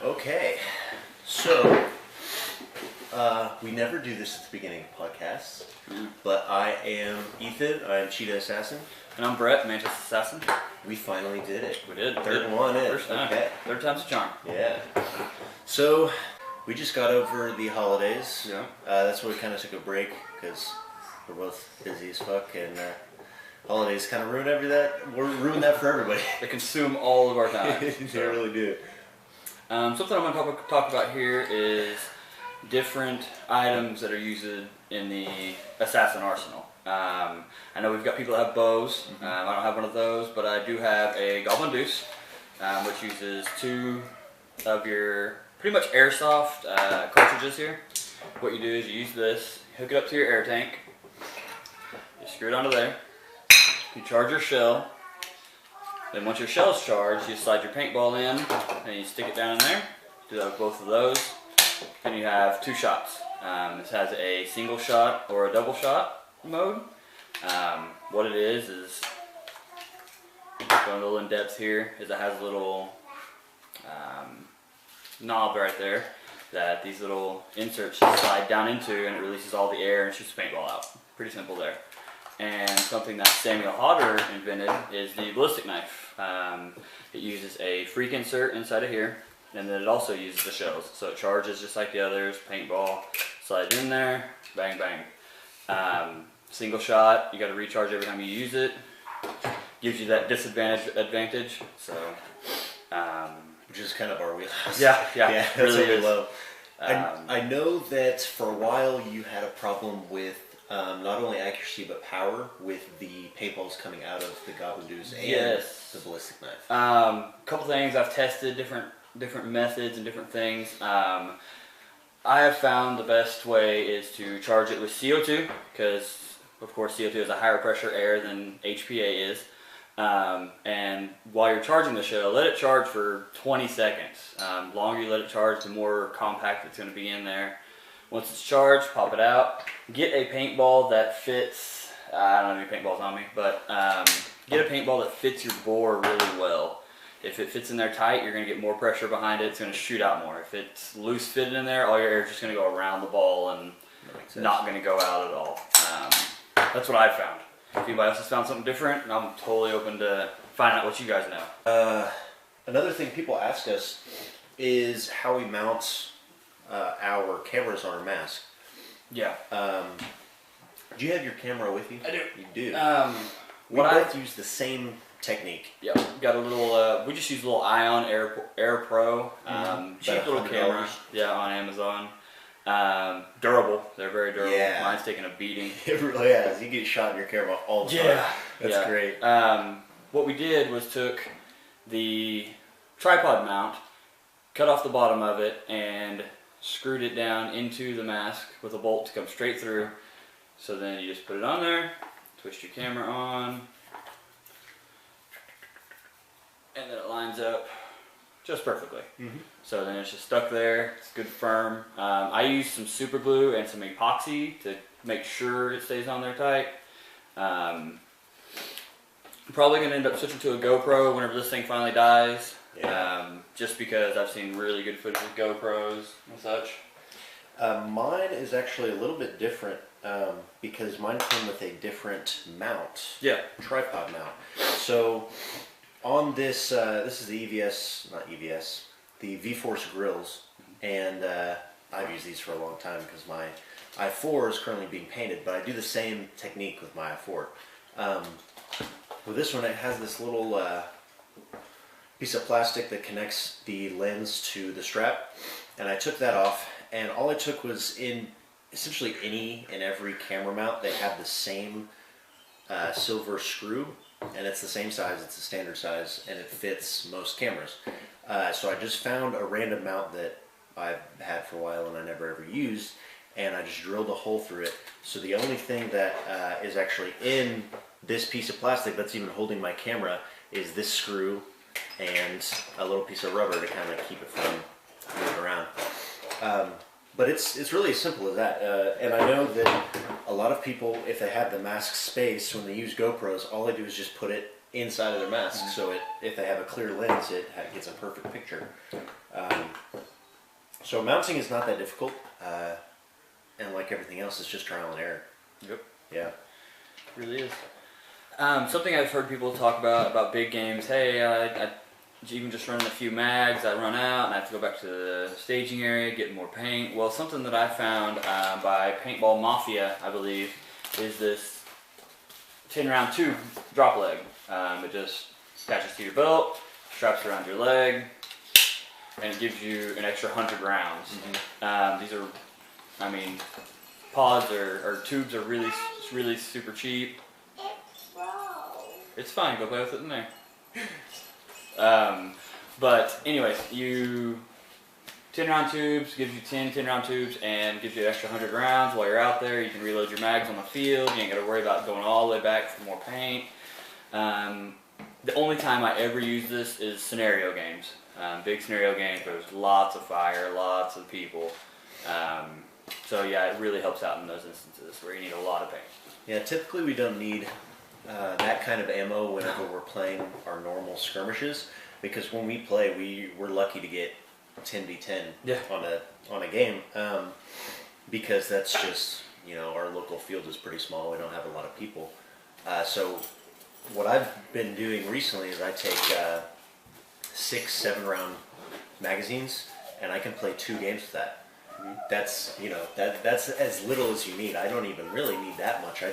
Okay, so we never do this at the beginning of podcasts, but I am Ethan, I'm Cheetah Assassin. And I'm Brett, Manchester Assassin. We finally did it. We did. Third one in. First time. Okay. Third time's a charm. Yeah. So, we just got over the holidays. Yeah. That's why we kind of took a break, because we're both busy as fuck, and holidays kind of ruin ruin that for everybody. They consume all of our time. They really do. Something I'm going to talk about here is different items that are used in the Assassin arsenal. I know we've got people that have bows. I don't have one of those, but I do have a Goblin Deuce, which uses two of your pretty much airsoft cartridges here. What you do is you use this, hook it up to your air tank, you screw it onto there, you charge your shell, then once your shell's charged, you slide your paintball in, and you stick it down in there. Do that with both of those, and you have two shots. This has a single shot or a double shot mode. What it is going a little in depth here, is it has a little knob right there that these little inserts slide down into, and it releases all the air and shoots the paintball out. Pretty simple there. And something that Samuel Hodder invented is the ballistic knife. It uses a freak insert inside of here, and then it also uses the shells. So it charges just like the others, paintball, slides in there, bang bang. Single shot, you got to recharge every time you use it. Gives you that advantage. So, Which is kind of our wheelhouse. Yeah, that's really what we is. love. I know that for a while you had a problem with not only accuracy but power with the paintballs coming out of the Goblin Deuce and the ballistic knife. Couple things I've tested, different methods and different things. I have found the best way is to charge it with CO2, because of course CO2 is a higher pressure air than HPA is. And while you're charging the shell, let it charge for 20 seconds. The longer you let it charge, the more compact it's going to be in there. Once it's charged, pop it out. Get a paintball that fits, I don't have any paintballs on me, but get a paintball that fits your bore really well. If it fits in there tight, you're going to get more pressure behind it. It's going to shoot out more. If it's loose fitted in there, all your air is just going to go around the ball and not going to go out at all. That's what I've found. If anybody else has found something different, I'm totally open to finding out what you guys know. Another thing people ask us is how we mount our cameras on our mask. Yeah. Do you have your camera with you? I do. You do. We both use the same technique. Yep. Got a little. We just use a little Ion Air Pro. Cheap little camera. Yeah, on Amazon. Durable. They're very durable. Yeah. Mine's taking a beating. It really is. You get shot in your camera all the time. That's great. What we did was took the tripod mount, cut off the bottom of it, and screwed it down into the mask with a bolt to come straight through. So then you just put it on there, twist your camera on, and then it lines up just perfectly. So then it's just stuck there. It's good firm. I use some super glue and some epoxy to make sure it stays on there tight. I'm probably going to end up switching to a GoPro whenever this thing finally dies. Just because I've seen really good footage with GoPros and such. Mine is actually a little bit different because mine came with a different mount. Yeah. Tripod mount. So on this, this is the the V-Force grills, and I've used these for a long time because my i4 is currently being painted, but I do the same technique with my i4. With this one, it has this little piece of plastic that connects the lens to the strap, and I took that off, and all I took was in essentially any and every camera mount, they have the same silver screw, and it's the same size, it's a standard size, and it fits most cameras. So I just found a random mount that I've had for a while and I never ever used, and I just drilled a hole through it. So the only thing that is actually in this piece of plastic that's even holding my camera is this screw and a little piece of rubber to kind of keep it from moving around. But it's really as simple as that. And I know that a lot of people, if they have the mask space, when they use GoPros, all they do is just put it inside of their mask, so if they have a clear lens, it gets a perfect picture. So mounting is not that difficult, and like everything else, it's just trial and error. Yep. Yeah. It really is. Something I've heard people talk about big games. Hey, I even just running a few mags, I run out and I have to go back to the staging area, get more paint. Well, something that I found by Paintball Mafia, I believe, is this 10-round tube drop leg. It just attaches to your belt, straps around your leg, and it gives you an extra 100 rounds. These are, I mean, pods or tubes are really super cheap. It's fine, go play with it in there. But anyways, 10-round tubes gives you 10-round tubes and gives you an extra 100 rounds while you're out there. You can reload your mags on the field. You ain't got to worry about going all the way back for more paint. The only time I ever use this is scenario games. Big scenario games where there's lots of fire, lots of people. So yeah, it really helps out in those instances where you need a lot of paint. Yeah, typically we don't need that kind of ammo whenever we're playing our normal skirmishes, because when we play, we're lucky to get 10v10 on a game, because that's just, our local field is pretty small. We don't have a lot of people. So what I've been doing recently is I take 6-7 round magazines, and I can play 2 games with that. That's that's as little as you need. I don't even really need that much. I'm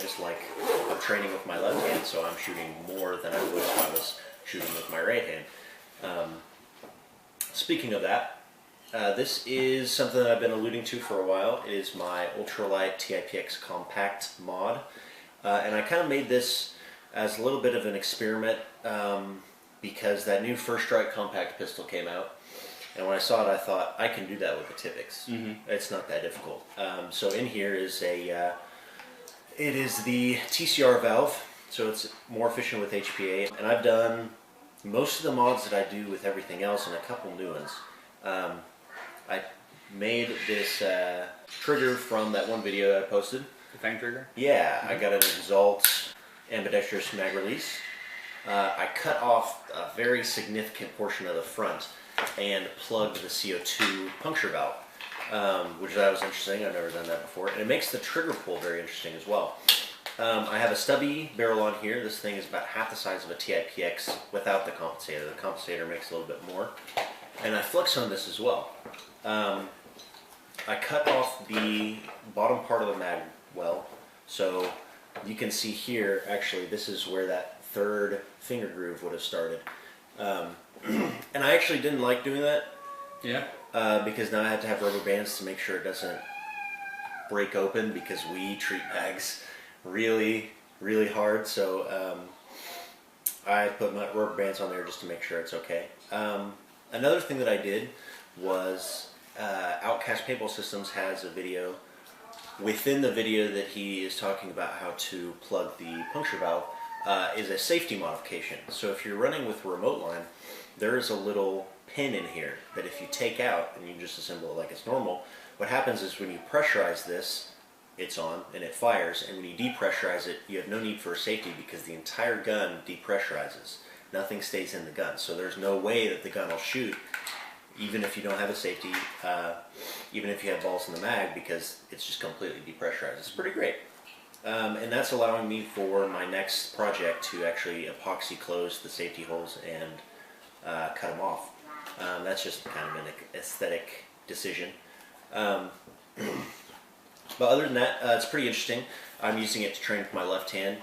training with my left hand, so I'm shooting more than I would if I was shooting with my right hand. Speaking of that, this is something that I've been alluding to for a while. It is my ultralight TIPX compact mod, and I kind of made this as a little bit of an experiment because that new First Strike compact pistol came out. And when I saw it, I thought, I can do that with the Tyvix. It's not that difficult. So in here is it is the TCR valve, so it's more efficient with HPA. And I've done most of the mods that I do with everything else and a couple new ones. I made this trigger from that one video that I posted. The Fang trigger? Yeah, I got an Exalt ambidextrous mag release. I cut off a very significant portion of the front and plugged the CO2 puncture valve, which that was interesting. I've never done that before, and it makes the trigger pull very interesting as well. I have a stubby barrel on here. This thing is about half the size of a TIPX without the compensator. The compensator makes a little bit more, and I flux on this as well. I cut off the bottom part of the mag well, so you can see here, actually, this is where that third finger groove would have started. And I actually didn't like doing that. Yeah. Because now I have to have rubber bands to make sure it doesn't break open, because we treat mags really, really hard. So I put my rubber bands on there just to make sure it's okay. Another thing that I did was Outcast Paintball Systems has a video. Within the video that he is talking about how to plug the puncture valve is a safety modification. So if you're running with a remote line, there is a little pin in here that if you take out and you just assemble it like it's normal, what happens is when you pressurize this, it's on and it fires, and when you depressurize it, you have no need for a safety because the entire gun depressurizes. Nothing stays in the gun, so there's no way that the gun will shoot, even if you don't have a safety, even if you have balls in the mag, because it's just completely depressurized. It's pretty great. And that's allowing me for my next project to actually epoxy close the safety holes and cut them off. That's just kind of an aesthetic decision. But other than that, it's pretty interesting. I'm using it to train with my left hand,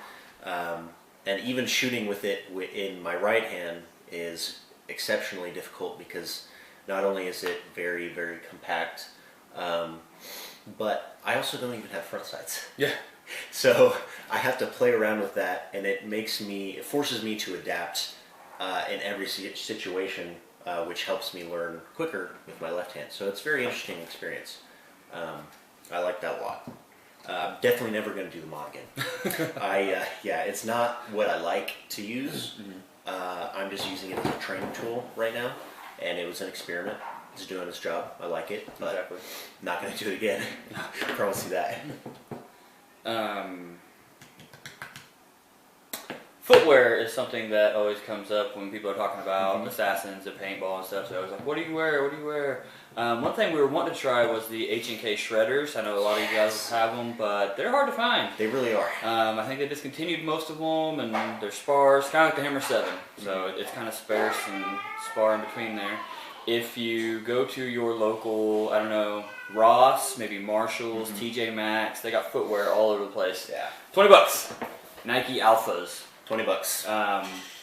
and even shooting with it in my right hand is exceptionally difficult because not only is it very, very compact, but I also don't even have front sights. Yeah. So I have to play around with that, and it forces me to adapt in every situation, which helps me learn quicker with my left hand. So it's a very interesting experience. I like that a lot. I'm definitely never going to do the mod again. Yeah, it's not what I like to use. I'm just using it as a training tool right now, and it was an experiment. It's doing its job. I like it, but exactly. Not going to do it again. I promise you that. footwear is something that always comes up when people are talking about Assassinz and paintball and stuff. So I was like, what do you wear? What do you wear? One thing we were wanting to try was the H&K shredders. I know a lot of you guys have them, but they're hard to find. They really are. I think they discontinued most of them, and they're sparse, kind of like the Hammer 7. So it's kind of sparse and spar in between there. If you go to your local, I don't know, Ross, maybe Marshalls, TJ Maxx, they got footwear all over the place. Yeah. $20. Nike Alphas. $20.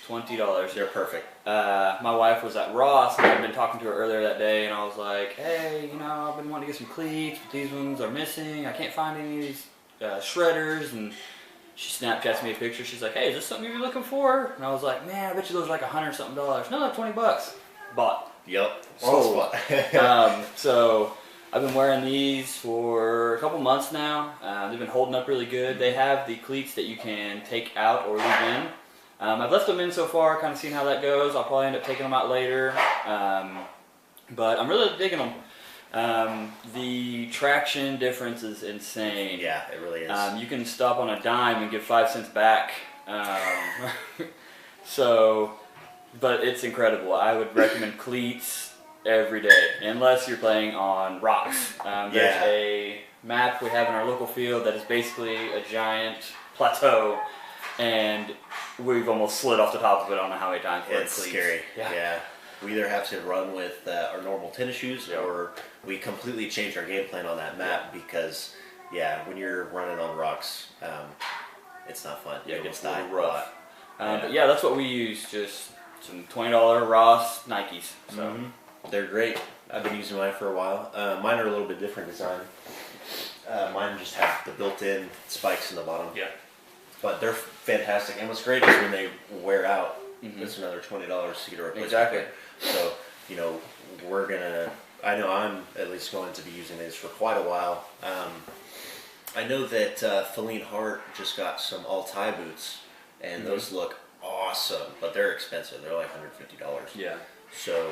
$20. They're perfect. My wife was at Ross, and I'd been talking to her earlier that day, and I was like, hey, you know, I've been wanting to get some cleats, but these ones are missing. I can't find any of these shredders. And she Snapchats me a picture. She's like, hey, is this something you're looking for? And I was like, man, I bet you those are like $100 something. No, like $20. Bought. Yep. Sold. So I've been wearing these for a couple months now. They've been holding up really good. They have the cleats that you can take out or leave in. I've left them in so far, kind of seeing how that goes. I'll probably end up taking them out later. But I'm really digging them. The traction difference is insane. Yeah, it really is. You can stop on a dime and give 5 cents back. But it's incredible. I would recommend cleats every day, unless you're playing on rocks. There's a map we have in our local field that is basically a giant plateau, and we've almost slid off the top of it. I don't know how many times. It's scary. Yeah. We either have to run with our normal tennis shoes, or we completely change our game plan on that map because, when you're running on rocks, it's not fun. Yeah, it gets a little rough. But that's what we use. Just some $20 Ross Nikes. So they're great. I've been using mine for a while. Mine are a little bit different design. Mine just have the built-in spikes in the bottom. Yeah. But they're fantastic. And what's great is when they wear out, it's another $20 to get a replacement. Exactly. So, I know I'm at least going to be using these for quite a while. I know that Feline Hart just got some all-tie boots, and those look awesome, but they're expensive. They're like $150. Yeah. So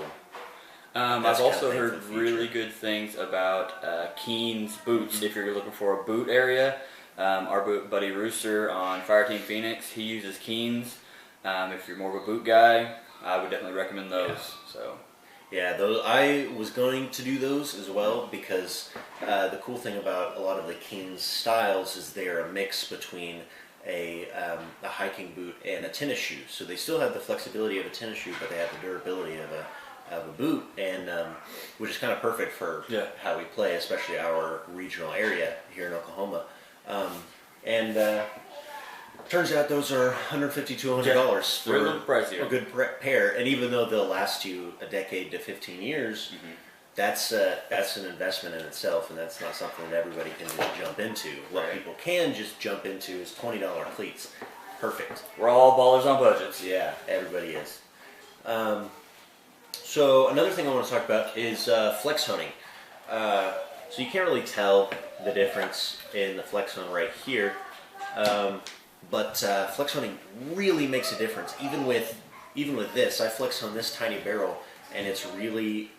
I've also heard really good things about Keen's boots. If you're looking for a boot area, our buddy Rooster on Fireteam Phoenix, he uses Keen's. If you're more of a boot guy, I would definitely recommend those. Those I was going to do those as well because the cool thing about a lot of the Keen's styles is they're a mix between a hiking boot and a tennis shoe. So they still have the flexibility of a tennis shoe, but they have the durability of a boot, and which is kind of perfect for how we play, especially our regional area here in Oklahoma. Turns out those are $150 to $200 for a good pair, and even though they'll last you a decade to 15 years, that's an investment in itself, and that's not something that everybody can just jump into. What people can just jump into is $20 cleats. Perfect. We're all ballers on budgets. Yeah, everybody is. So another thing I want to talk about is flex hunting. So you can't really tell the difference in the flex hunt right here, but flex hunting really makes a difference. Even with this, I flex on this tiny barrel, and it's really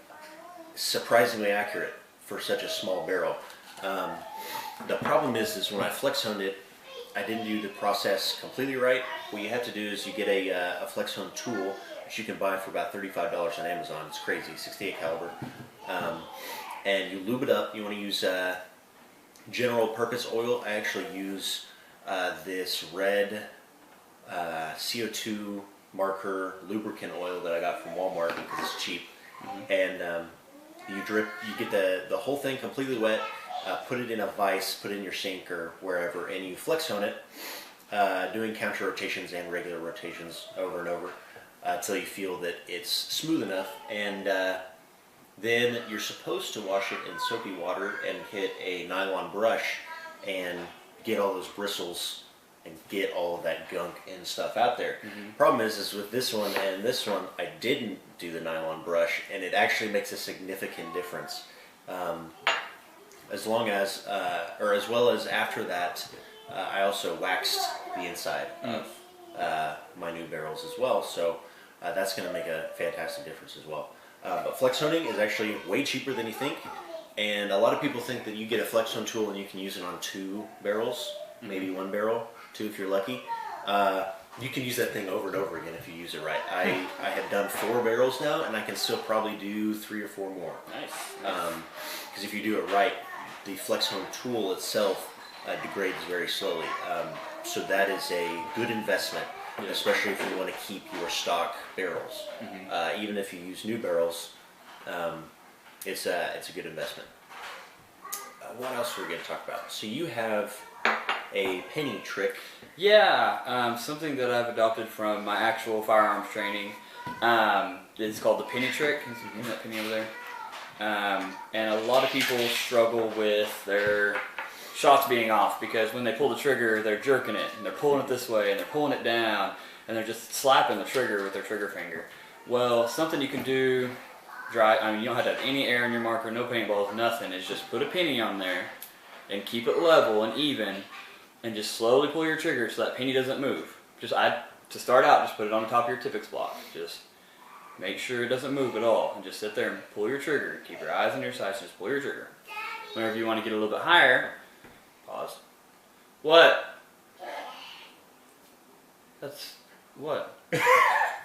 surprisingly accurate for such a small barrel. The problem is when I flex honed it, I didn't do the process completely right. What you have to do is you get a flex hone tool, which you can buy for about $35 on Amazon. It's crazy, 68 caliber. And you lube it up. You want to use general purpose oil. I actually use this red CO2 marker lubricant oil that I got from Walmart because it's cheap. And you get the whole thing completely wet, put it in a vise, put it in your sink or wherever, and you flex hone it, doing counter rotations and regular rotations over and over until you feel that it's smooth enough. And then you're supposed to wash it in soapy water and hit a nylon brush and get all those bristles and get all of that gunk and stuff out there. Problem is with this one and this one, I didn't do the nylon brush, and it actually makes a significant difference. As well as after that, I also waxed the inside of my new barrels as well, so that's going to make a fantastic difference as well. But flex honing is actually way cheaper than you think, and a lot of people think that you get a flex hone tool and you can use it on 2 barrels, maybe 1 barrel, 2 if you're lucky. You can use that thing over and over again if you use it right. I have done 4 barrels now, and I can still probably do 3 or 4 more. Nice. Because if you do it right, the flex home tool itself degrades very slowly. So that is a good investment, especially if you want to keep your stock barrels. Even if you use new barrels, it's a good investment. What else are we going to talk about? So you have a penny trick. Yeah, something that I've adopted from my actual firearms training. It's called the penny trick. Is that penny over there? And a lot of people struggle with their shots being off because when they pull the trigger, they're jerking it, and they're pulling it this way, and they're pulling it down, and they're just slapping the trigger with their trigger finger. Well, something you can do, you don't have to have any air in your marker, no paintballs, nothing, is just put a penny on there and keep it level and even, and just slowly pull your trigger so that penny doesn't move. To start out, just put it on the top of your Tipex block. Just make sure it doesn't move at all, and just sit there and pull your trigger. Keep your eyes on your sights and just pull your trigger. Whenever you want to get a little bit higher, pause. What? That's what?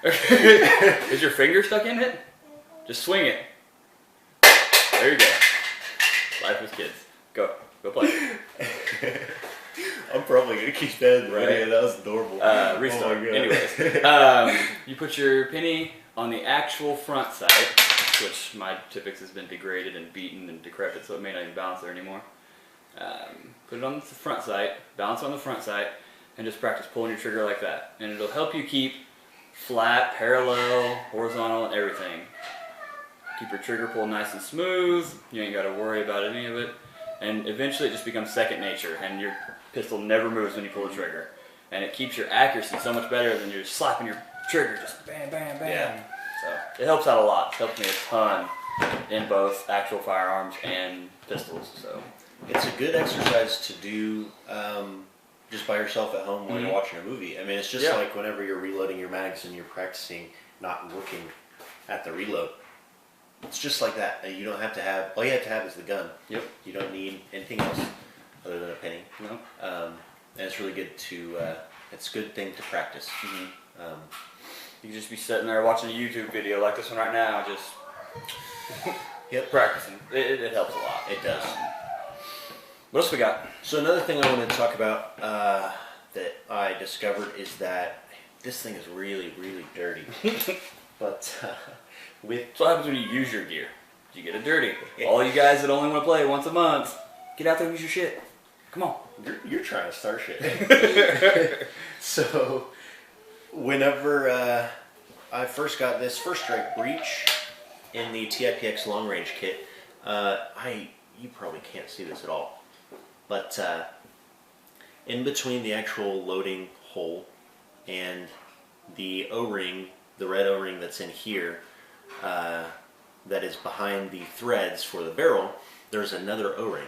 Is your finger stuck in it? Just swing it. There you go. Life with kids. Go play. I'm probably gonna keep that in the video. That was adorable. Restart. Oh Anyways, you put your penny on the actual front sight, which my Tipex has been degraded and beaten and decrepit, so it may not even balance there anymore. Put it on the front sight, balance on the front sight, and just practice pulling your trigger like that. And it'll help you keep flat, parallel, horizontal, and everything. Keep your trigger pull nice and smooth. You ain't got to worry about any of it. And eventually it just becomes second nature, and your pistol never moves when you pull the trigger. And it keeps your accuracy so much better than you're just slapping your trigger, just bam, bam, bam. Yeah. So it helps out a lot. It's helped me a ton in both actual firearms and pistols. So it's a good exercise to do just by yourself at home while you're watching a movie. I mean, it's just like whenever you're reloading your mags and you're practicing not looking at the reload. It's just like that. You don't have to have, all you have to have is the gun. Yep. You don't need anything else other than a penny. No. And it's really good to, it's a good thing to practice. You can just be sitting there watching a YouTube video like this one right now, just practicing. It helps a lot. It does. What else we got? So another thing I wanted to talk about that I discovered is that this thing is really, really dirty. But so what happens when you use your gear? You get it dirty. All you guys that only want to play once a month, get out there and use your shit. Come on. You're trying to start shit. So whenever I first got this First Strike breech in the TIPX long range kit, you probably can't see this at all, but in between the actual loading hole and the O-ring, the red O-ring that's in here, that is behind the threads for the barrel, there's another O-ring.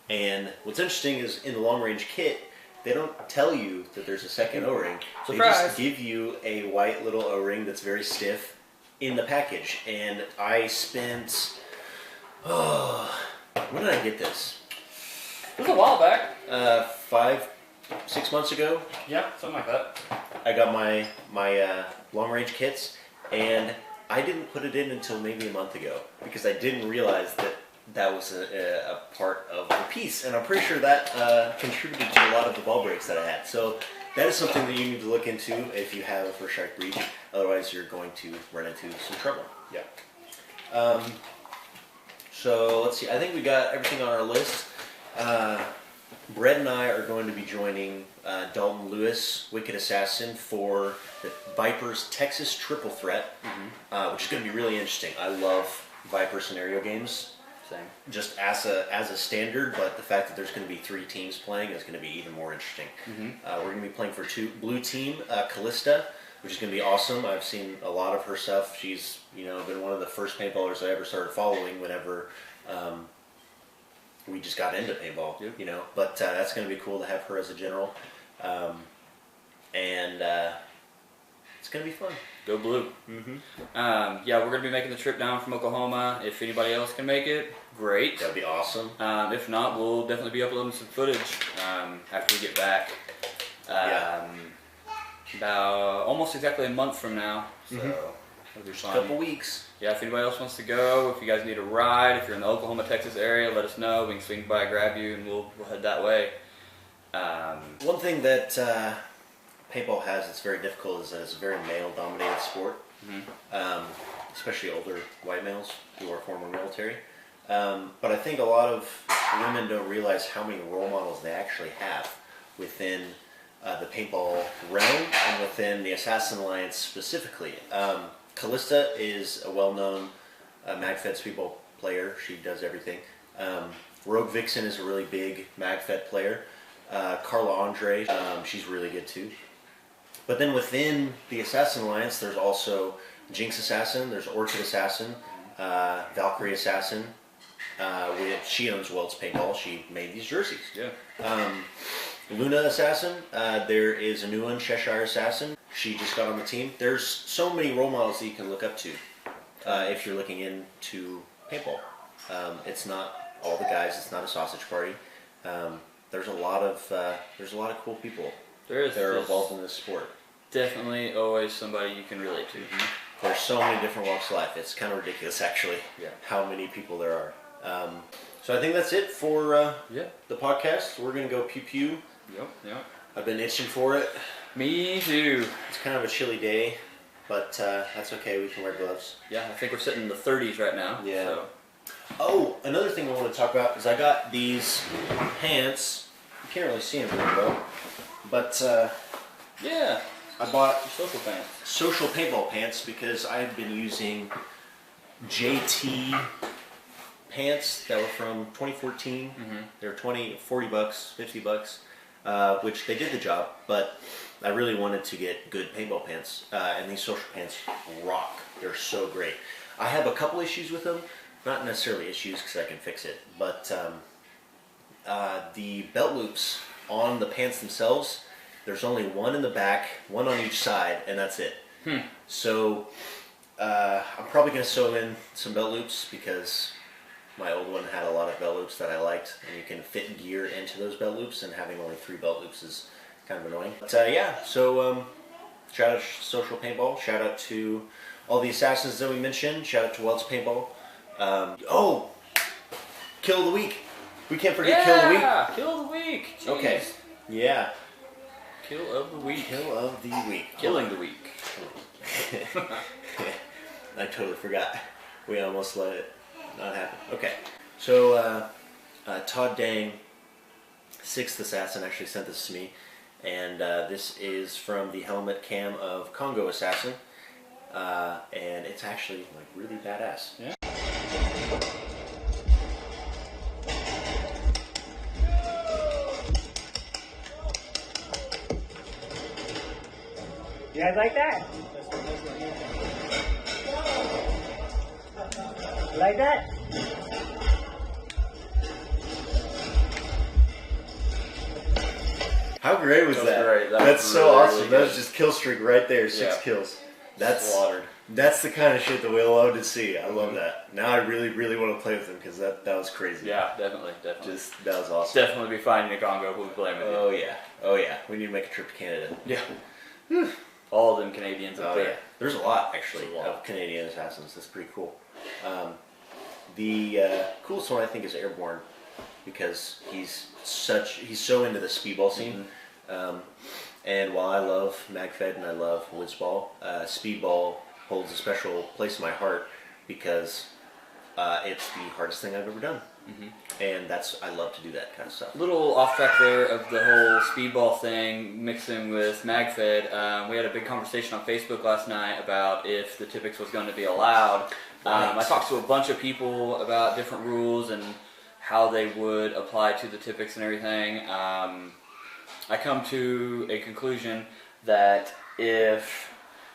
And what's interesting is in the long range kit, they don't tell you that there's a second O-ring. They just give you a white little O-ring that's very stiff in the package. And I spent, when did I get this? It was a while back. 6 months ago. Yeah, something like that. I got my long range kits, and I didn't put it in until maybe a month ago because I didn't realize that was a part of the piece, and I'm pretty sure that contributed to a lot of the ball breaks that I had. So that is something that you need to look into if you have a First Strike breech. Otherwise, you're going to run into some trouble. Yeah. So let's see. I think we got everything on our list. Brett and I are going to be joining Dalton Lewis, Wicked Assassin, for the Viper's Texas Triple Threat, which is going to be really interesting. I love Viper scenario games. Same. Just as a standard, but the fact that there's going to be 3 teams playing is going to be even more interesting. We're going to be playing for blue team, Callista, which is going to be awesome. I've seen a lot of her stuff. She's been one of the first paintballers I ever started following whenever we just got into paintball. But that's going to be cool to have her as a general, and it's going to be fun. Go blue. Yeah, we're going to be making the trip down from Oklahoma. If anybody else can make it, great. That'd be awesome. If not, we'll definitely be uploading some footage after we get back. about almost exactly a month from now. So it'll be fun. Couple weeks. Yeah, if anybody else wants to go, if you guys need a ride, if you're in the Oklahoma, Texas area, let us know. We can swing by, grab you, and we'll head that way. One thing that paintball has that's very difficult is that it's a very male-dominated sport, especially older white males who are former military. But I think a lot of women don't realize how many role models they actually have within the paintball realm and within the Assassin Alliance specifically. Callista is a well-known MagFed speedball player. She does everything. Rogue Vixen is a really big MagFed player. Carla Andre, she's really good too. But then within the Assassin Alliance, there's also Jinx Assassin, there's Orchid Assassin, Valkyrie Assassin. She owns Wells Paintball. She made these jerseys. Yeah. Luna Assassin. There is a new one, Cheshire Assassin. She just got on the team. There's so many role models that you can look up to if you're looking into paintball. It's not all the guys. It's not a sausage party. There's a lot of cool people that are involved in this sport. Definitely, always somebody you can relate to. There's so many different walks of life. It's kind of ridiculous, actually, how many people there are. So I think that's it for the podcast. We're gonna go pew pew. Yep. I've been itching for it. Me too. It's kind of a chilly day, but that's okay. We can wear gloves. Yeah, I think we're sitting in the 30s right now. Yeah. So. Oh, another thing I want to talk about is I got these pants. You can't really see them very well, but yeah, I bought social pants. Social paintball pants because I had been using JT pants that were from 2014. They were $40, $50, $50, which they did the job, but I really wanted to get good paintball pants, and these social pants rock. They're so great. I have a couple issues with them, not necessarily issues because I can fix it, but the belt loops on the pants themselves, there's only one in the back, one on each side, and that's it. So I'm probably going to sew in some belt loops because my old one had a lot of belt loops that I liked, and you can fit gear into those belt loops, and having only 3 belt loops is kind of annoying. But yeah, so shout out to Social Paintball, shout out to all the Assassins that we mentioned, shout out to Wells Paintball. Kill of the Week. We can't forget Kill of the Week. Yeah, Kill of the Week. Jeez. Okay, yeah. Kill of the Week. Kill of the Week. Killing the Week. I totally forgot. We almost let it not happen. Okay, so Todd Dang, 6th Assassin, actually sent this to me, and this is from the helmet cam of Congo Assassin, and it's actually like really badass. Yeah. You guys like that? You like that? How great was that? Great. That's so really, awesome. really that was just kill streak right there, 6 Yeah. kills. That's slaughtered. That's the kind of shit that we love to see. I love that. Now I really, really want to play with him because that was crazy. Yeah, definitely. That was awesome. Definitely be finding a Congo. We'll be playing with you. Oh yeah. We need to make a trip to Canada. Yeah. All of them Canadians up there. Yeah. There's a lot actually There's a lot. of Canadian assassins. That's pretty cool. The coolest one I think is Airborne because he's so into the speedball scene. And while I love MagFed and I love Wizzball, speedball holds a special place in my heart because it's the hardest thing I've ever done. And I love to do that kind of stuff. Little off track there of the whole speedball thing, mixing with MagFed. We had a big conversation on Facebook last night about if the Typics was going to be allowed. I talked to a bunch of people about different rules and how they would apply to the Typics and everything. I come to a conclusion that if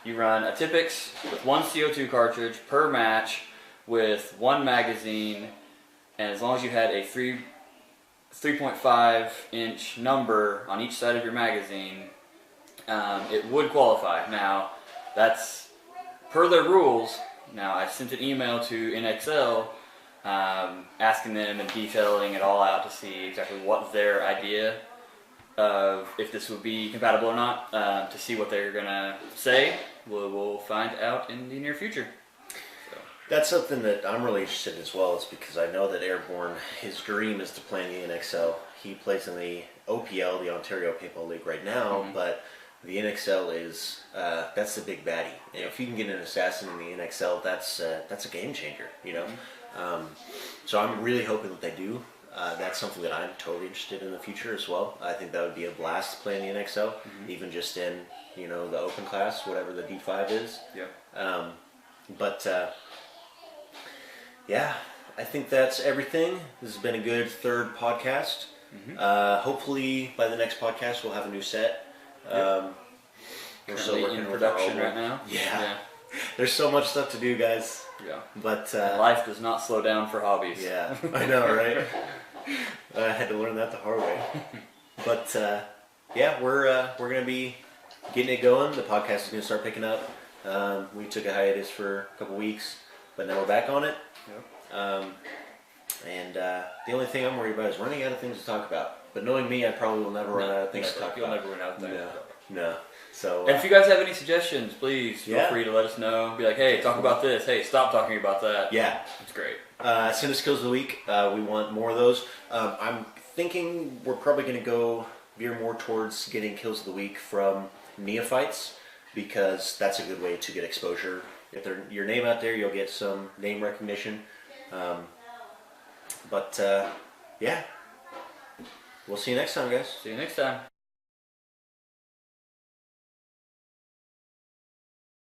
you run a Typics with 1 CO2 cartridge per match with 1 magazine, and as long as you had a 3.5 inch number on each side of your magazine, it would qualify. Now, that's per their rules. Now, I sent an email to NXL asking them and detailing it all out to see exactly what their idea of if this would be compatible or not, to see what they're gonna say. We'll find out in the near future. So. That's something that I'm really interested in as well, is because I know that Airborne, his dream is to play in the NXL. He plays in the OPL, the Ontario Paintball League right now, but the NXL is that's the big baddie. And if you can get an assassin in the NXL, that's a game changer, you know. So I'm really hoping that they do. That's something that I'm totally interested in the future as well. I think that would be a blast to play in the NXL, even just in, you know, the open class, whatever the D5 is. Yeah. Yeah, I think that's everything. This has been a good third podcast. Hopefully by the next podcast we'll have a new set. We're still working in production right now. Yeah. There's so much stuff to do, guys. Yeah. But life does not slow down for hobbies. Yeah, I know, right? I had to learn that the hard way. But yeah, we're gonna be getting it going. The podcast is gonna start picking up. We took a hiatus for a couple weeks, but now we're back on it. Yep. And the only thing I'm worried about is running out of things to talk about. But knowing me, I probably will never run out of things to talk about. You'll never run out of things. No. So, and if you guys have any suggestions, please feel free to let us know. Be like, hey, talk about this. Hey, stop talking about that. Yeah. It's great. Send us kills of the week. We want more of those. I'm thinking we're probably going to veer more towards getting kills of the week from neophytes, because that's a good way to get exposure. If they're your name out there, you'll get some name recognition. Yeah. We'll see you next time, guys. See you next time.